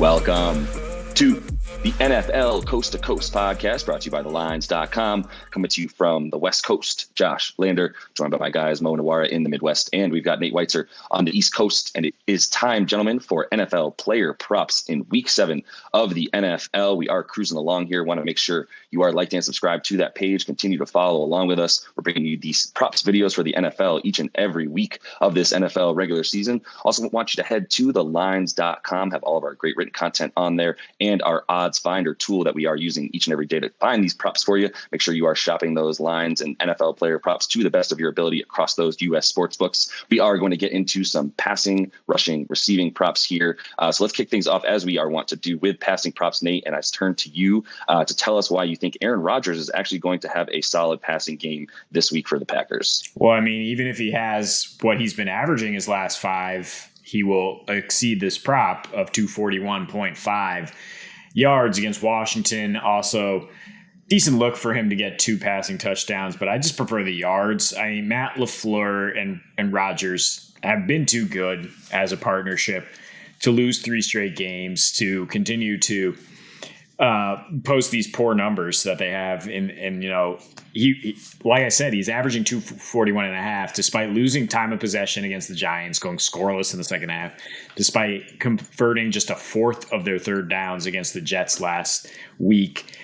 Welcome to the NFL Coast to Coast podcast, brought to you by TheLines.com. Coming to you from the West Coast, Josh Lander, joined by my guys Mo Nawara in the Midwest, and we've got Nate Weitzer on the East Coast. And it is time, gentlemen, for NFL player props in Week 7 of the NFL. We are cruising along here. Want to make sure you are liked and subscribed to that page. Continue to follow along with us. We're bringing you these props videos for the NFL each and every week of this NFL regular season. Also want you to head to TheLines.com, have all of our great written content on there, and our odds finder tool that we are using each and every day to find these props for you. Make sure you are shopping those lines and NFL player props to the best of your ability across those U.S. sports books. We are going to get into some passing, rushing, receiving props here. So let's kick things off as we are wont to do with passing props. Nate, and I turn to you to tell us why you think Aaron Rodgers is actually going to have a solid passing game this week for the Packers. Well, I mean, even if he has what he's been averaging his last 5, he will exceed this prop of 241.5 yards against Washington. Also, decent look for him to get 2 passing touchdowns, but I just prefer the yards. I mean, Matt LaFleur and Rodgers have been too good as a partnership to lose 3 straight games, to continue to post these poor numbers that they have. And you know, he like I said, he's averaging 241.5 despite losing time of possession against the Giants, going scoreless in the second half, despite converting just a fourth of their third downs against the Jets last week.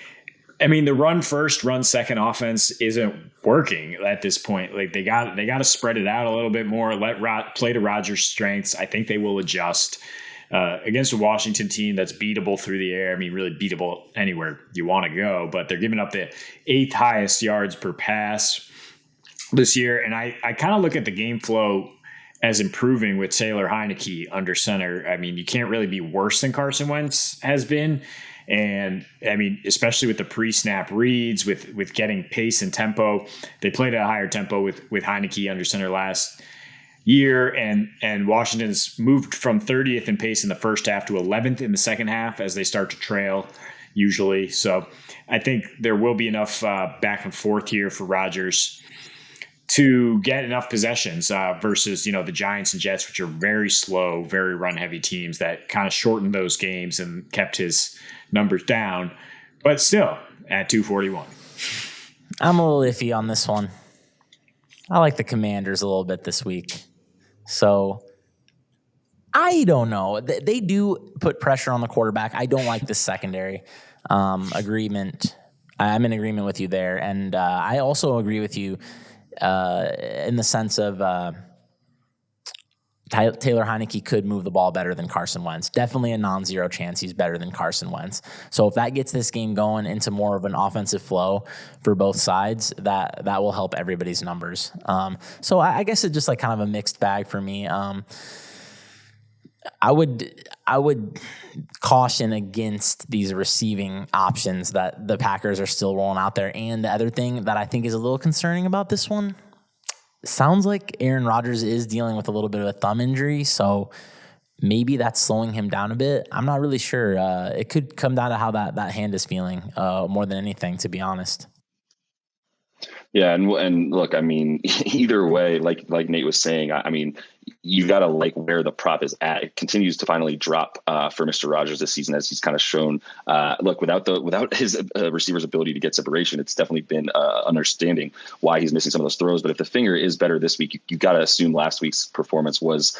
I mean, the run first, run second offense isn't working at this point. Like they got to spread it out a little bit more, play to Rodgers' strengths. I think they will adjust. Against a Washington team that's beatable through the air. I mean, really beatable anywhere you want to go, but they're giving up the 8th highest yards per pass this year. And I kind of look at the game flow as improving with Taylor Heineke under center. I mean, you can't really be worse than Carson Wentz has been. And I mean, especially with the pre-snap reads, with getting pace and tempo, they played at a higher tempo with Heineke under center last year, and Washington's moved from 30th in pace in the first half to 11th in the second half as they start to trail usually. So I think there will be enough back and forth here for Rodgers to get enough possessions versus, you know, the Giants and Jets, which are very slow, very run heavy teams that kind of shortened those games and kept his numbers down, but still at 241. I'm a little iffy on this one. I like the Commanders a little bit this week. So I don't know. They do put pressure on the quarterback. I don't like this secondary agreement. I'm in agreement with you there. And I also agree with you in the sense of Taylor Heineke could move the ball better than Carson Wentz. Definitely a non-zero chance he's better than Carson Wentz. So if that gets this game going into more of an offensive flow for both sides, that will help everybody's numbers. So I guess it's just like kind of a mixed bag for me. I would caution against these receiving options that the Packers are still rolling out there. And the other thing that I think is a little concerning about this one, sounds like Aaron Rodgers is dealing with a little bit of a thumb injury, so maybe that's slowing him down a bit. I'm not really sure. It could come down to how that hand is feeling more than anything, to be honest. Yeah, and look, I mean, either way, like Nate was saying, I mean, you've got to like where the prop is at. It continues to finally drop for Mr. Rodgers this season, as he's kind of shown. Look, without his receiver's ability to get separation, it's definitely been understanding why he's missing some of those throws. But if the finger is better this week, you've got to assume last week's performance is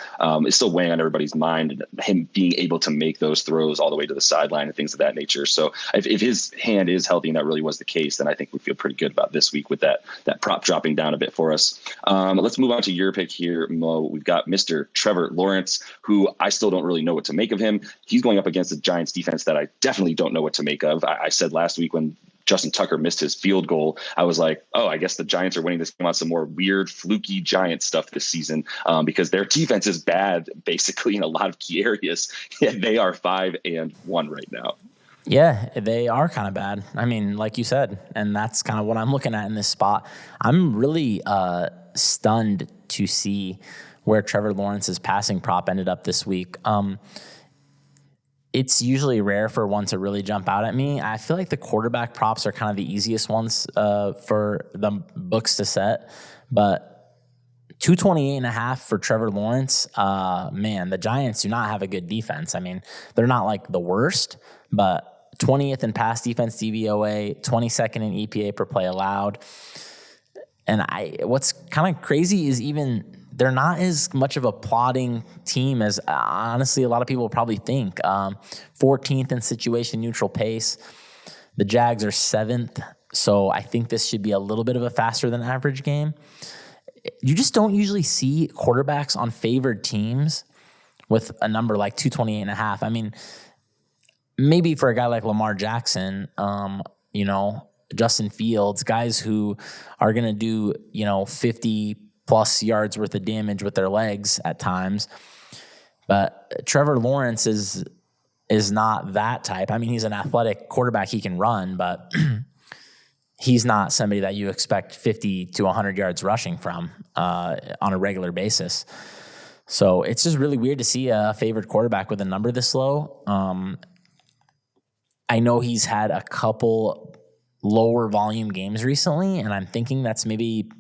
still weighing on everybody's mind, and him being able to make those throws all the way to the sideline and things of that nature. So if his hand is healthy and that really was the case, then I think we feel pretty good about this week with that prop dropping down a bit for us. Let's move on to your pick here, Mo. We've got Mr. Trevor Lawrence, who I still don't really know what to make of him. He's going up against the Giants defense that I definitely don't know what to make of. I said last week when Justin Tucker missed his field goal, I was like, oh, I guess the Giants are winning this game on some more weird, fluky Giant stuff this season because their defense is bad, basically, in a lot of key areas. Yet they are 5-1 right now. Yeah, they are kind of bad. I mean, like you said, and that's kind of what I'm looking at in this spot. I'm really stunned to see where Trevor Lawrence's passing prop ended up this week. It's usually rare for one to really jump out at me. I feel like the quarterback props are kind of the easiest ones for the books to set, but 228.5 for Trevor Lawrence. Man, the Giants do not have a good defense. I mean, they're not like the worst, but 20th in pass defense DVOA, 22nd in EPA per play allowed. And what's kind of crazy is even they're not as much of a plotting team as honestly a lot of people probably think. 14th in situation neutral pace. The Jags are 7th, so I think this should be a little bit of a faster than average game. You just don't usually see quarterbacks on favored teams with a number like 228.5. I mean, maybe for a guy like Lamar Jackson, Justin Fields, guys who are going to do, 50 plus yards worth of damage with their legs at times. But Trevor Lawrence is not that type. I mean, he's an athletic quarterback. He can run, but he's not somebody that you expect 50 to 100 yards rushing from on a regular basis. So it's just really weird to see a favored quarterback with a number this low. I know he's had a couple lower volume games recently, and I'm thinking that's maybe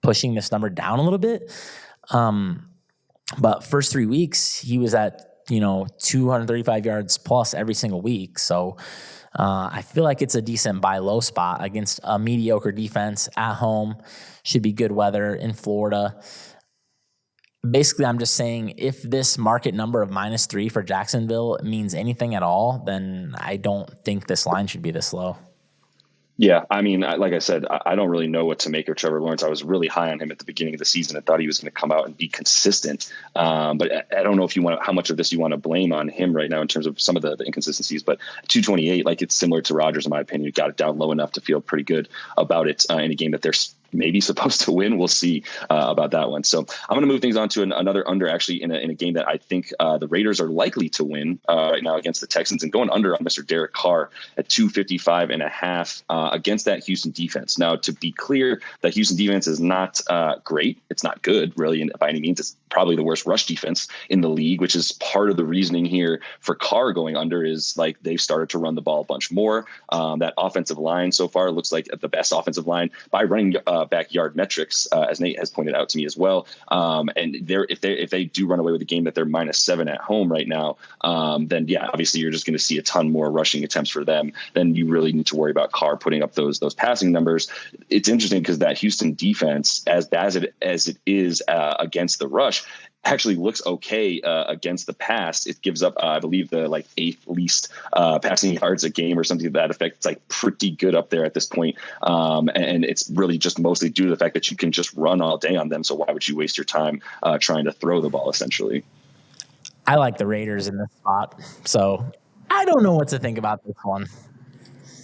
pushing this number down a little bit. But first 3 weeks, he was at 235 yards plus every single week. So I feel like it's a decent buy low spot against a mediocre defense at home. Should be good weather in Florida. Basically, I'm just saying if this market number of -3 for Jacksonville means anything at all, then I don't think this line should be this low. Yeah, I mean, like I said, I don't really know what to make of Trevor Lawrence. I was really high on him at the beginning of the season. I thought he was going to come out and be consistent. But I don't know if how much of this you want to blame on him right now in terms of some of the inconsistencies. But 228, like it's similar to Rodgers, in my opinion. You got it down low enough to feel pretty good about it in a game that they're maybe supposed to win. We'll see about that one. So I'm going to move things on to another under, actually, in a game that I think the Raiders are likely to win right now against the Texans, and going under on Mr. Derek Carr at 255.5 against that Houston defense. Now, to be clear, that Houston defense is not great. It's not good, really, by any means. It's probably the worst rush defense in the league, which is part of the reasoning here for Carr going under is like they've started to run the ball a bunch more. That offensive line so far looks like the best offensive line by running backyard metrics, as Nate has pointed out to me as well. And if they do run away with the game that they're -7 at home right now, then yeah, obviously you're just going to see a ton more rushing attempts for them. Then you really need to worry about Carr putting up those passing numbers. It's interesting because that Houston defense, as bad as it is against the rush, actually looks okay against the pass. It gives up, I believe, the 8th least passing yards a game or something to that effect. It's like pretty good up there at this point. And it's really just mostly due to the fact that you can just run all day on them. So why would you waste your time trying to throw the ball, essentially? I like the Raiders in this spot. So I don't know what to think about this one.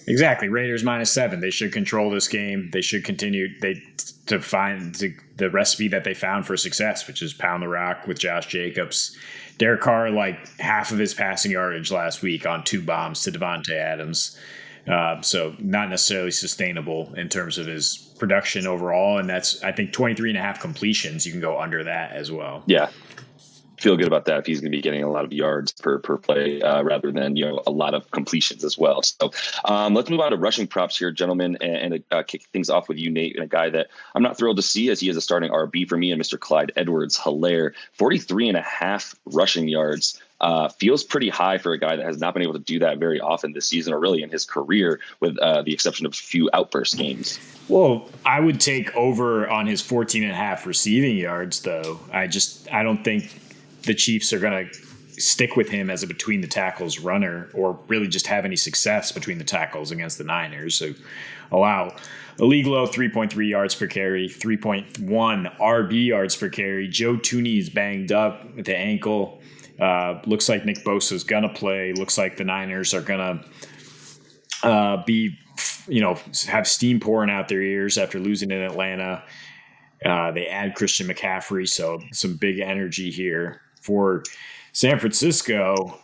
Exactly. Raiders -7. They should control this game. They should continue to find the recipe that they found for success, which is pound the rock with Josh Jacobs. Derek Carr, half of his passing yardage last week on 2 bombs to Devontae Adams. So not necessarily sustainable in terms of his production overall. And that's, I think, 23.5 completions. You can go under that as well. Yeah. Feel good about that if he's going to be getting a lot of yards per play rather than a lot of completions as well. So let's move on to rushing props here, gentlemen, and kick things off with you, Nate, and a guy that I'm not thrilled to see as he is a starting RB for me, and Mr. Clyde Edwards-Helaire, 43.5 rushing yards. Feels pretty high for a guy that has not been able to do that very often this season, or really in his career, with the exception of a few outburst games. Well, I would take over on his 14.5 receiving yards, though. I don't think the Chiefs are going to stick with him as a between the tackles runner, or really just have any success between the tackles against the Niners. So allow a league low 3.3 yards per carry, 3.1 RB yards per carry. Joe Tooney is banged up with the ankle. Looks like Nick Bosa is going to play. Looks like the Niners are going to have steam pouring out their ears after losing in Atlanta. They add Christian McCaffrey, so some big energy here for San Francisco.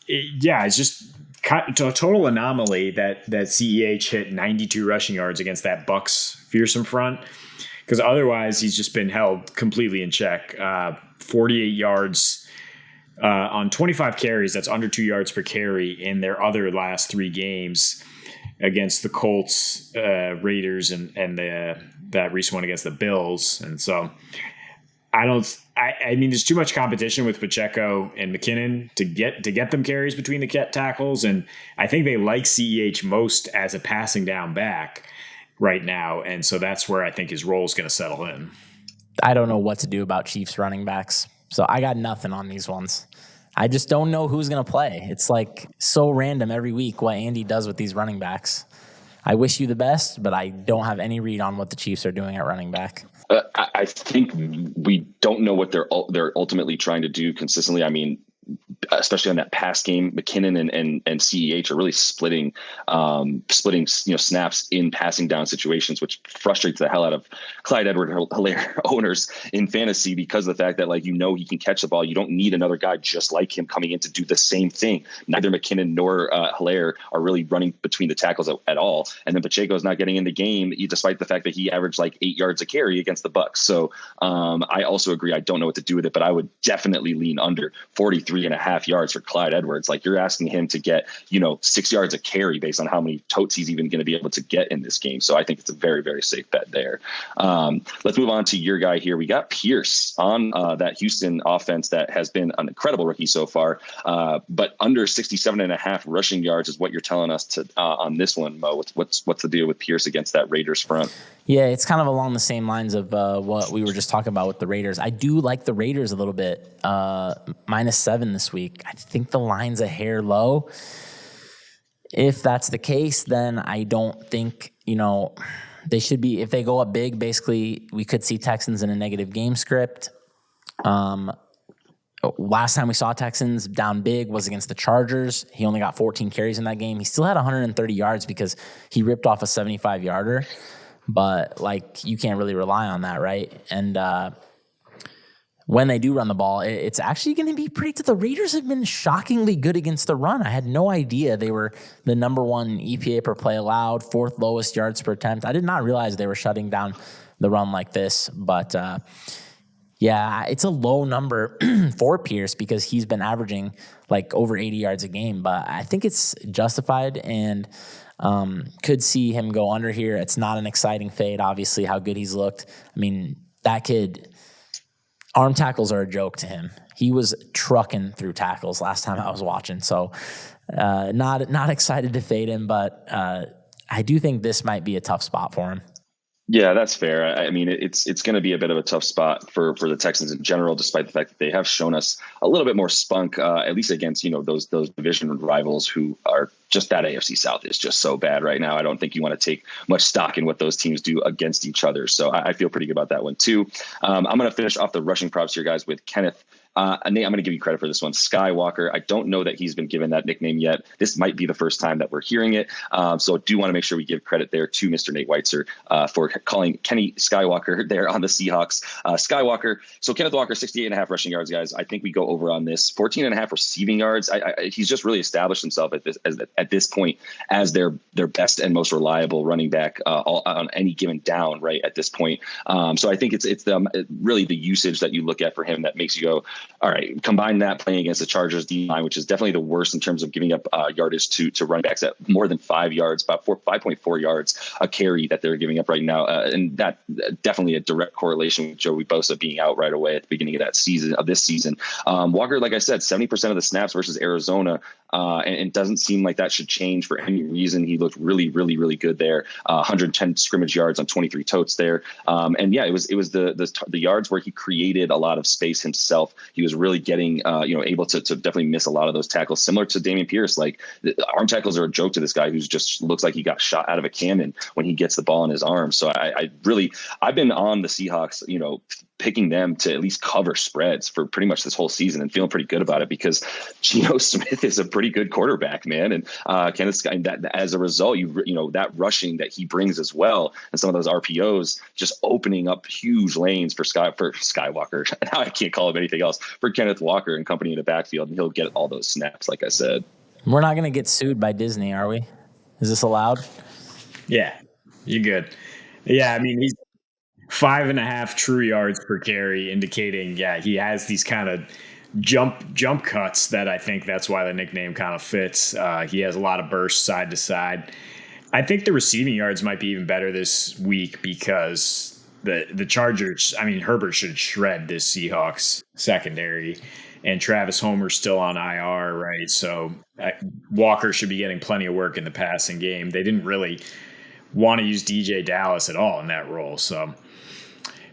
It's just a total anomaly that CEH hit 92 rushing yards against that Bucks fearsome front, because otherwise he's just been held completely in check. 48 yards on 25 carries. That's under 2 yards per carry in their other last 3 games. against the Colts, Raiders, and that recent one against the Bills. And so I mean, there's too much competition with Pacheco and McKinnon to get them carries between the tackles. And I think they like CEH most as a passing down back right now. And so that's where I think his role is going to settle in. I don't know what to do about Chiefs running backs. So I got nothing on these ones. I just don't know who's going to play. It's like so random every week what Andy does with these running backs. I wish you the best, but I don't have any read on what the Chiefs are doing at running back. I think we don't know what they're ultimately trying to do consistently. I mean, especially on that pass game, McKinnon and CEH are really splitting snaps in passing down situations, which frustrates the hell out of Clyde Edwards-Helaire owners in fantasy because of the fact that he can catch the ball. You don't need another guy just like him coming in to do the same thing. Neither McKinnon nor Helaire are really running between the tackles at all. And then Pacheco is not getting in the game despite the fact that he averaged 8 yards a carry against the Bucs. So I also agree. I don't know what to do with it, but I would definitely lean under 43.5 yards for Clyde Edwards. You're asking him to get 6 yards a carry based on how many totes he's even going to be able to get in this game. So I think it's a very, very safe bet there. Let's move on to your guy here. We got Pierce on that Houston offense that has been an incredible rookie so far, but under 67.5 rushing yards is what you're telling us to on this one, Mo. What's the deal with Pierce against that Raiders front? Yeah, it's kind of along the same lines of what we were just talking about with the Raiders. I do like the Raiders a little bit. -7 this week. I think the line's a hair low. If that's the case, then I don't think, they should be. If they go up big, basically, we could see Texans in a negative game script. Last time we saw Texans down big was against the Chargers. He only got 14 carries in that game. He still had 130 yards because he ripped off a 75-yarder. But you can't really rely on that, right? And when they do run the ball, it's actually going to be pretty good. The Raiders have been shockingly good against the run. I had no idea they were the number 1 EPA per play allowed, 4th lowest yards per attempt. I did not realize they were shutting down the run like this. But yeah, it's a low number for Pierce because he's been averaging over 80 yards a game. But I think it's justified and could see him go under here. It's not an exciting fade, obviously, how good he's looked. I mean, that kid, arm tackles are a joke to him. He was trucking through tackles last time I was watching. So not excited to fade him, but I do think this might be a tough spot for him. Yeah, that's fair. I mean, it's going to be a bit of a tough spot for the Texans in general, despite the fact that they have shown us a little bit more spunk, at least against, those division rivals who are just that AFC South is just so bad right now. I don't think you want to take much stock in what those teams do against each other. So I feel pretty good about that one too. I'm going to finish off the rushing props here, guys, with Kenneth. Nate, I'm going to give you credit for this one. Skywalker. I don't know that he's been given that nickname yet. This might be the first time that we're hearing it. So I do want to make sure we give credit there to Mr. Nate Weitzer for calling Kenny Skywalker there on the Seahawks. Skywalker. So Kenneth Walker, 68.5 rushing yards, guys. I think we go over on this. 14.5 receiving yards. He's just really established himself at this point as their best and most reliable running back on any given down, right, at this point. So I think it's really the usage that you look at for him that makes you go, all right, combine that playing against the Chargers D-line, which is definitely the worst in terms of giving up yardage to running backs at more than 5 yards, about 5.4 yards a carry that they're giving up right now. And that definitely a direct correlation with Joey Bosa being out right away at the beginning of this season. Walker, like I said, 70% of the snaps versus Arizona. And it doesn't seem like that should change for any reason. He looked really, really, really good there. 110 scrimmage yards on 23 totes there. And yeah, it was the yards where he created a lot of space himself. He was really getting, able to definitely miss a lot of those tackles, similar to Dameon Pierce. The arm tackles are a joke to this guy who's just looks like he got shot out of a cannon when he gets the ball in his arms. So I've been on the Seahawks, picking them to at least cover spreads for pretty much this whole season and feeling pretty good about it because Geno Smith is a pretty good quarterback, man. And Kenneth Sky, that as a result, that rushing that he brings as well, and some of those RPOs just opening up huge lanes for Skywalker. Now I can't call him anything else, for Kenneth Walker and company in the backfield, and he'll get all those snaps, like I said. We're not going to get sued by Disney, are we? Is this allowed? Yeah, you're good. Yeah, I mean, he's 5.5 true yards per carry, indicating, he has these kind of jump cuts that I think that's why the nickname kind of fits. He has a lot of bursts side to side. I think the receiving yards might be even better this week because the Chargers, I mean, Herbert should shred this Seahawks secondary, and Travis Homer's still on IR, right? So Walker should be getting plenty of work in the passing game. They didn't really want to use DJ Dallas at all in that role. So,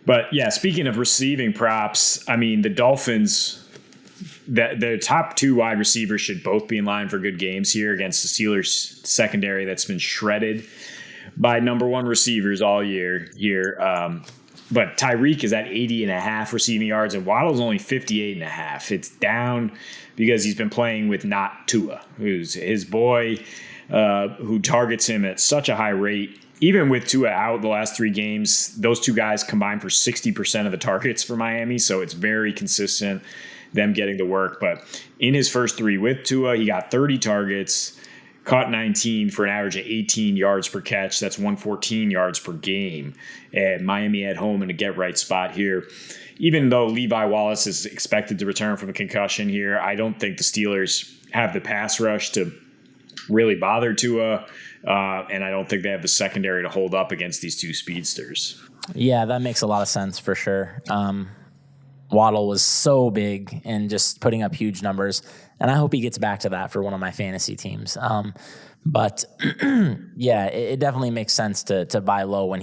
but yeah, speaking of receiving props, I mean, the Dolphins, the top two wide receivers should both be in line for good games here against the Steelers secondary that's been shredded by number one receivers all year here. But Tyreek is at 80.5 receiving yards, and Waddle's only 58.5. It's down because he's been playing with not Tua, who's his boy, who targets him at such a high rate. Even with Tua out the last 3 games, those two guys combined for 60% of the targets for Miami, so it's very consistent, them getting the work. But in his first 3 with Tua, he got 30 targets, caught 19 for an average of 18 yards per catch. That's 114 yards per game. And Miami at home in a get-right spot here. Even though Levi Wallace is expected to return from a concussion here, I don't think the Steelers have the pass rush to really bother Tua. And I don't think they have the secondary to hold up against these two speedsters. Yeah, that makes a lot of sense for sure. Waddle was so big and just putting up huge numbers, and I hope he gets back to that for one of my fantasy teams. But yeah, it definitely makes sense to buy low when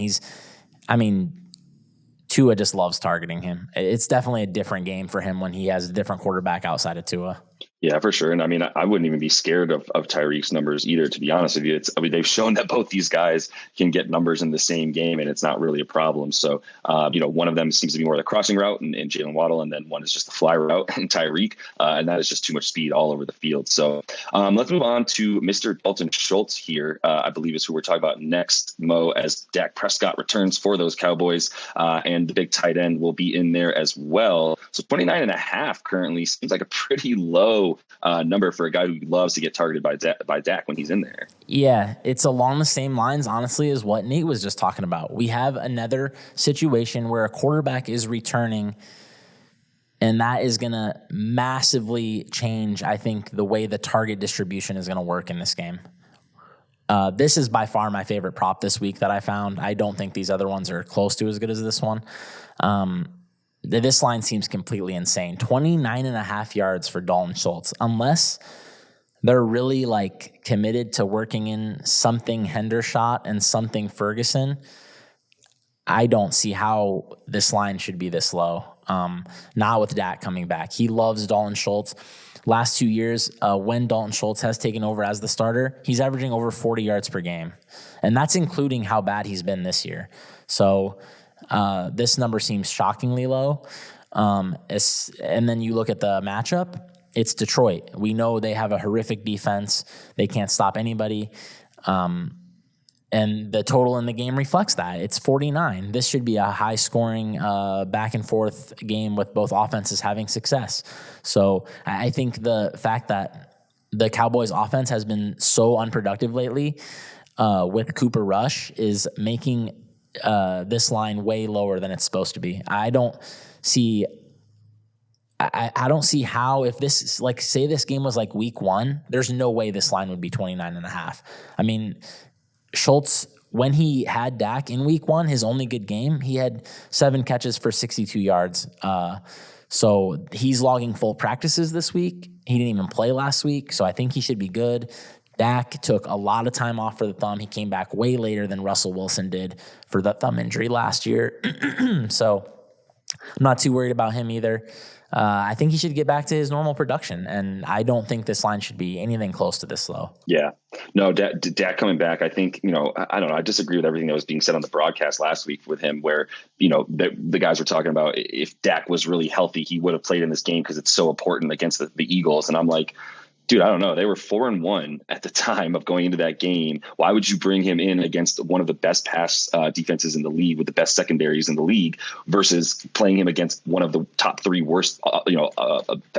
Tua just loves targeting him. It's definitely a different game for him when he has a different quarterback outside of Tua. Yeah, for sure. And I mean, I wouldn't even be scared of Tyreek's numbers either, to be honest with you. They've shown that both these guys can get numbers in the same game, and it's not really a problem. So, one of them seems to be more the crossing route and Jalen Waddle, and then one is just the fly route and Tyreek. And that is just too much speed all over the field. So let's move on to Mr. Dalton Schultz here, I believe is who we're talking about next, Mo, as Dak Prescott returns for those Cowboys. And the big tight end will be in there as well. So 29.5 currently seems like a pretty low number for a guy who loves to get targeted by Dak when he's in there. Yeah, it's along the same lines, honestly, as what Nate was just talking about. We have another situation where a quarterback is returning, and that is going to massively change, I think, the way the target distribution is going to work in this game. This is by far my favorite prop this week that I found. I don't think these other ones are close to as good as this one. This line seems completely insane. 29.5 yards for Dalton Schultz. Unless they're really committed to working in something Hendershot and something Ferguson, I don't see how this line should be this low. Not with Dak coming back. He loves Dalton Schultz. Last 2 years, when Dalton Schultz has taken over as the starter, he's averaging over 40 yards per game. And that's including how bad he's been this year. So this number seems shockingly low. And then you look at the matchup, it's Detroit. We know they have a horrific defense. They can't stop anybody. And the total in the game reflects that. It's 49. This should be a high-scoring, back-and-forth game with both offenses having success. So I think the fact that the Cowboys' offense has been so unproductive lately with Cooper Rush is making this line way lower than it's supposed to be. I don't see how, if this, say this game was week 1, there's no way this line would be 29.5. I mean, Schultz, when he had Dak in week 1, his only good game, he had 7 catches for 62 yards. So he's logging full practices this week. He didn't even play last week, so I think he should be good. Dak took a lot of time off for the thumb. He came back way later than Russell Wilson did for the thumb injury last year. So I'm not too worried about him either. I think he should get back to his normal production, and I don't think this line should be anything close to this low. Yeah. No, Dak coming back, I think, I don't know. I disagree with everything that was being said on the broadcast last week with him where, the guys were talking about if Dak was really healthy, he would have played in this game because it's so important against the Eagles. And I'm like, dude, I don't know. They were 4-1 at the time of going into that game. Why would you bring him in against one of the best pass defenses in the league with the best secondaries in the league versus playing him against one of the top 3 worst,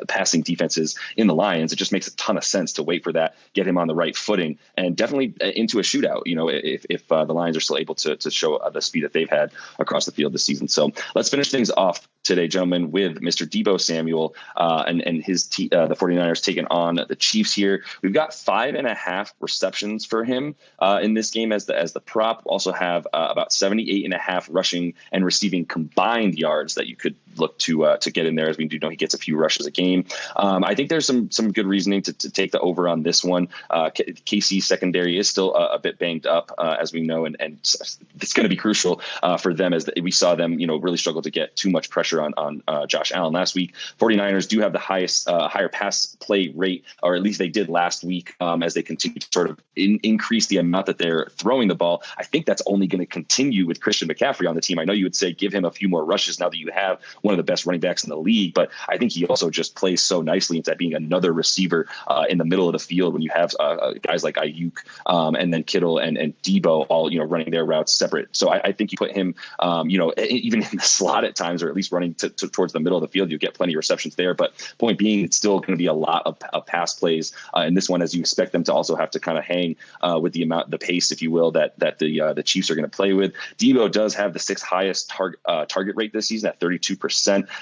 passing defenses in the Lions? It just makes a ton of sense to wait for that, get him on the right footing, and definitely into a shootout. If the Lions are still able to show the speed that they've had across the field this season. So let's finish things off today, gentlemen, with Mr. Deebo Samuel and his the 49ers taking on the Chiefs here. We've got 5.5 receptions for him in this game as the prop. Also have about 78.5 rushing and receiving combined yards that you could look to get in there, as we do know he gets a few rushes a game. I think there's some good reasoning to take the over on this one. KC secondary is still a bit banged up, as we know, and it's going to be crucial for them, as we saw them, really struggle to get too much pressure on Josh Allen last week. 49ers do have the higher pass play rate, or at least they did last week, as they continue to sort of increase the amount that they're throwing the ball. I think that's only going to continue with Christian McCaffrey on the team. I know you would say give him a few more rushes now that you have one of the best running backs in the league, but I think he also just plays so nicely into being another receiver in the middle of the field when you have guys like Ayuk and then Kittle and Debo all running their routes separate. So I think you put him even in the slot at times, or at least running towards the middle of the field, you get plenty of receptions there. But point being, it's still going to be a lot of pass plays in this one, as you expect them to also have to kind of hang with the pace, if you will, that the Chiefs are going to play with. Debo does have the 6th highest target rate this season at 32%.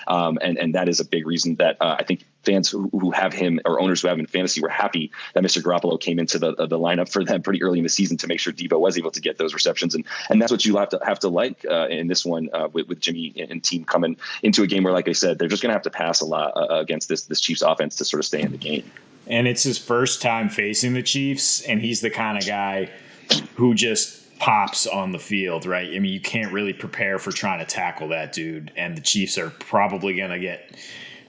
And that is a big reason that I think fans who have him, or owners who have him in fantasy, were happy that Mr. Garoppolo came into the lineup for them pretty early in the season to make sure Debo was able to get those receptions. And that's what you have to like in this one with Jimmy and team coming into a game where, like I said, they're just going to have to pass a lot against this Chiefs offense to sort of stay in the game. And it's his first time facing the Chiefs, and he's the kind of guy who just pops on the field, right? I mean, you can't really prepare for trying to tackle that dude, and the Chiefs are probably going to get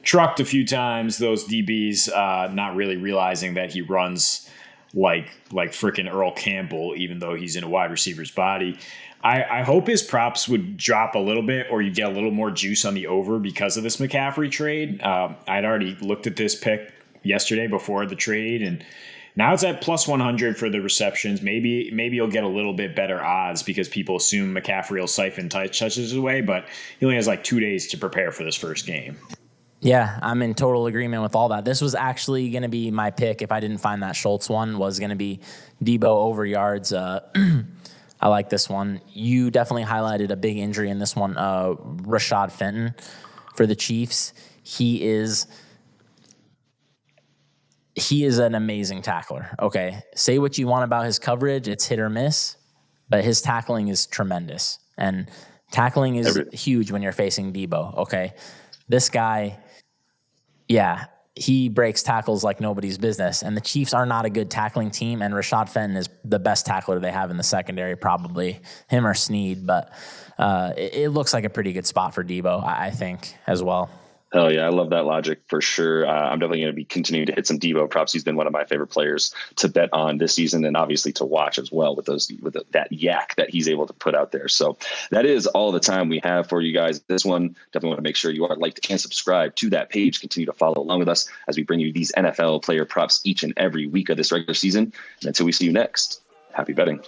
trucked a few times, those DBs, not really realizing that he runs like freaking Earl Campbell, even though he's in a wide receiver's body. I hope his props would drop a little bit, or you get a little more juice on the over because of this McCaffrey trade. I'd already looked at this pick yesterday before the trade, and now it's at plus 100 for the receptions. Maybe you'll get a little bit better odds because people assume McCaffrey will siphon touches away, but he only has like 2 days to prepare for this first game. Yeah, I'm in total agreement with all that. This was actually going to be my pick if I didn't find that Schultz one, was going to be Debo over yards. I like this one. You definitely highlighted a big injury in this one, Rashad Fenton for the Chiefs. He is an amazing tackler. Okay, say what you want about his coverage. It's hit or miss, but his tackling is tremendous. And tackling is huge when you're facing Debo, okay? This guy, he breaks tackles like nobody's business. And the Chiefs are not a good tackling team, and Rashad Fenton is the best tackler they have in the secondary, probably him or Snead. But it looks like a pretty good spot for Debo, I think, as well. Hell yeah, I love that logic for sure. I'm definitely going to be continuing to hit some Debo props. He's been one of my favorite players to bet on this season, and obviously to watch as well with that yak that he's able to put out there. So that is all the time we have for you guys. This one, definitely want to make sure you are liked and subscribe to that page. Continue to follow along with us as we bring you these NFL player props each and every week of this regular season. And until we see you next, happy betting.